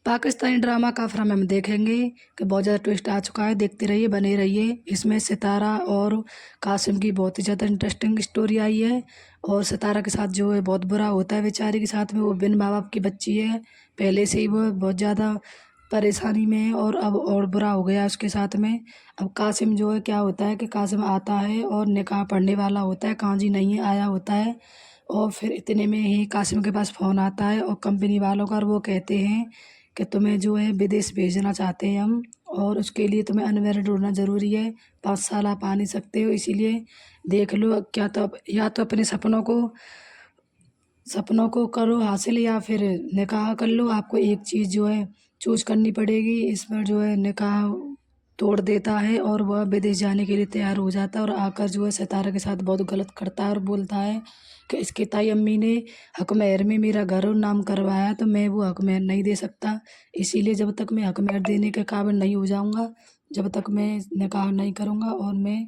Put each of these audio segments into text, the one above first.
Pakistani drama काफ़र में हम देखेंगे कि बहुत ज़्यादा ट्विस्ट आ चुका है। देखते रहिए, बने रहिए। इसमें सितारा और कासिम की बहुत ही ज़्यादा इंटरेस्टिंग स्टोरी आई है। और सितारा के साथ जो है बहुत बुरा होता है बेचारी के साथ में। वो बिन माँ बाप की बच्ची है, पहले से ही वो बहुत ज़्यादा परेशानी में है और अब और बुरा हो गया उसके साथ में। अब कासिम जो है, क्या होता है कि कासिम आता है और निकाह पढ़ने वाला होता है, काजी नहीं आया होता है। और फिर इतने में ही कासिम के पास फ़ोन आता है और कंपनी वालों का, और वो कहते हैं कि तुम्हें जो है विदेश भेजना चाहते हैं हम, और उसके लिए तुम्हें अनमेरिड होना ज़रूरी है। 5 साल आप आ नहीं सकते हो, इसीलिए देख लो क्या तो या तो अपने सपनों को करो हासिल, या फिर निकाह कर लो। आपको एक चीज़ जो है चूज़ करनी पड़ेगी। इस पर जो है निकाह तोड़ देता है और वह विदेश जाने के लिए तैयार हो जाता है, और आकर जो है सितारा के साथ बहुत गलत करता है और बोलता है कि इसकी ताई अम्मी ने हक महर में मेरा घर और नाम करवाया, तो मैं वो हक महर नहीं दे सकता। इसीलिए जब तक मैं हक महर देने के काबिल नहीं हो जाऊँगा, जब तक मैं निकाह नहीं करूँगा, और मैं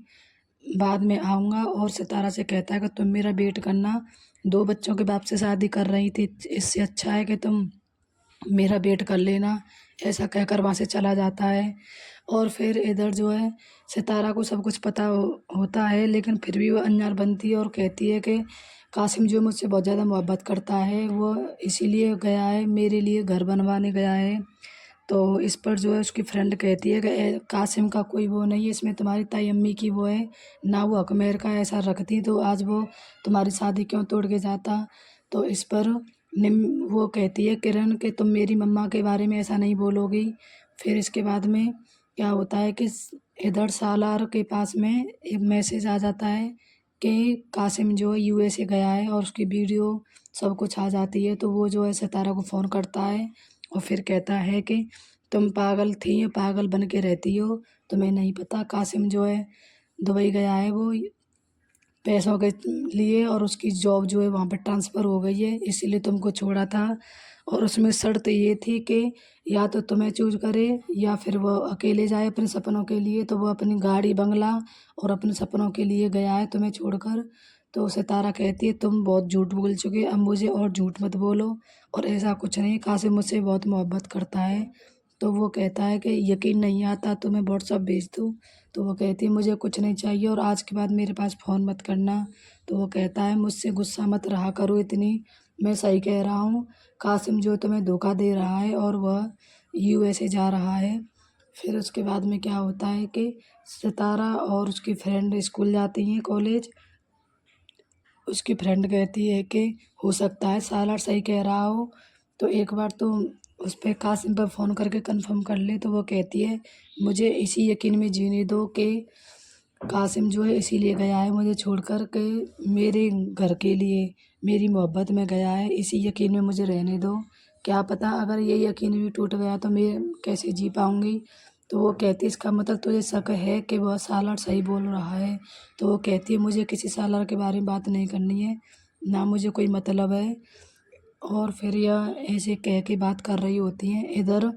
बाद में आऊँगा। और सितारा से कहता है कि तुम मेरा वेट करना, 2 बच्चों के बाप से शादी कर रही थी, इससे अच्छा है कि तुम मेरा वेट कर लेना। ऐसा कहकर वहाँ से चला जाता है। और फिर इधर जो है सितारा को सब कुछ पता होता है, लेकिन फिर भी वो अनजान बनती है और कहती है कि कासिम जो मुझसे बहुत ज़्यादा मोहब्बत करता है, वो इसीलिए गया है, मेरे लिए घर बनवाने गया है। तो इस पर जो है उसकी फ्रेंड कहती है कि कासिम का कोई वो नहीं है, इसमें तुम्हारी ताई अम्मी की वो है ना, वो हक मेहर का ऐसा रखती तो आज वो तुम्हारी शादी क्यों तोड़ के जाता। तो इस पर निम वो कहती है किरण कि तुम मेरी मम्मा के बारे में ऐसा नहीं बोलोगी। फिर इसके बाद में क्या होता है कि इधर सालार के पास में एक मैसेज आ जाता है कि कासिम जो है यूएसए गया है, और उसकी वीडियो सब कुछ आ जाती है। तो वो जो है सितारा को फ़ोन करता है और फिर कहता है कि तुम पागल थी या पागल बन के रहती हो, तुम्हें नहीं पता कासिम जो है दुबई गया है वो पैसों के लिए, और उसकी जॉब जो है वहाँ पे ट्रांसफ़र हो गई है, इसीलिए तुमको छोड़ा था। और उसमें शर्त ये थी कि या तो तुम्हें चूज़ करे या फिर वो अकेले जाए अपने सपनों के लिए। तो वो अपनी गाड़ी बंगला और अपने सपनों के लिए गया है तुम्हें छोड़कर। तो सितारा कहती है तुम बहुत झूठ बोल चुके, अब मुझे और झूठ मत बोलो, और ऐसा कुछ नहीं, कासिम मुझसे बहुत मोहब्बत करता है। तो वो कहता है कि यकीन नहीं आता तो मैं व्हाट्सअप भेज दूँ। तो वो कहती है मुझे कुछ नहीं चाहिए और आज के बाद मेरे पास फ़ोन मत करना। तो वो कहता है मुझसे गुस्सा मत रहा करो इतनी, मैं सही कह रहा हूँ। कासिम जो तुम्हें धोखा दे रहा है और वह यूएसए जा रहा है। फिर उसके बाद में क्या होता है कि सितारा और उसकी फ्रेंड स्कूल जाती हैं, कॉलेज। उसकी फ्रेंड कहती है कि हो सकता है सालार सही कह रहा हो, तो एक बार तो उस पे कासिम पर फ़ोन करके कंफर्म कर ले। तो वो कहती है मुझे इसी यकीन में जीने दो कि कासिम जो है इसीलिए गया है मुझे छोड़कर के, मेरे घर के लिए, मेरी मोहब्बत में गया है, इसी यकीन में मुझे रहने दो। क्या पता अगर ये यकीन भी टूट गया तो मैं कैसे जी पाऊँगी। तो वो कहती है इसका मतलब तुझे शक है कि वह सालार सही बोल रहा है। तो वो कहती है मुझे किसी सालार के बारे में बात नहीं करनी है, ना मुझे कोई मतलब है। और फिर यह ऐसे कह के बात कर रही होती हैं। इधर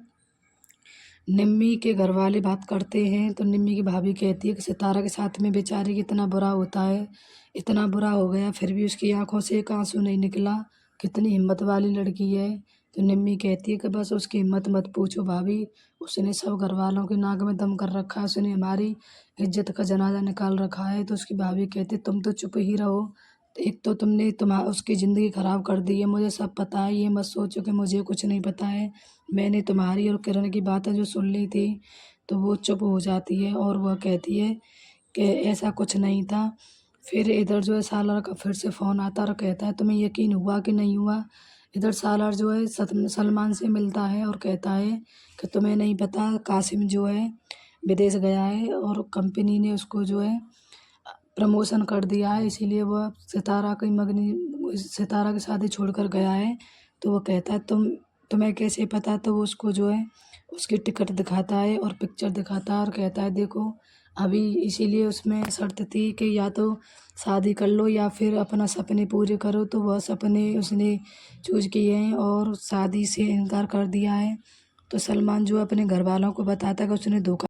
निम्मी के घर वाले बात करते हैं, तो निम्मी की भाभी कहती है कि सितारा के साथ में बेचारी की इतना बुरा होता है, इतना बुरा हो गया फिर भी उसकी आंखों से एक आंसू नहीं निकला, कितनी हिम्मत वाली लड़की है। तो निम्मी कहती है कि बस उसकी हिम्मत मत पूछो भाभी, उसने सब घर वालों के नाक में दम कर रखा है, उसने हमारी इज्जत का जनाजा निकाल रखा है। तो उसकी भाभी कहती है तुम तो चुप ही रहो, एक तो तुमने उसकी ज़िंदगी ख़राब कर दी है, मुझे सब पता है, ये मत सोचो कि मुझे कुछ नहीं पता है। मैंने तुम्हारी और किरण की बातें जो सुन ली थी। तो वो चुप हो जाती है और वह कहती है कि ऐसा कुछ नहीं था। फिर इधर जो है सालार का फिर से फ़ोन आता है और कहता है तुम्हें यकीन हुआ कि नहीं हुआ। इधर सालार जो है सलमान से मिलता है और कहता है कि तुम्हें नहीं पता कासिम जो है विदेश गया है और कंपनी ने उसको जो है प्रमोशन कर दिया है, इसीलिए वह सितारा की शादी छोड़कर गया है। तो वो कहता है तुम्हें कैसे पता। तो वो उसको जो है उसकी टिकट दिखाता है और पिक्चर दिखाता है और कहता है देखो अभी, इसीलिए उसमें शर्त थी कि या तो शादी कर लो या फिर अपना सपने पूरे करो। तो वह सपने उसने चूज़ किए हैं और शादी से इनकार कर दिया है। तो सलमान जो अपने घर वालों को बताता है कि उसने धोखा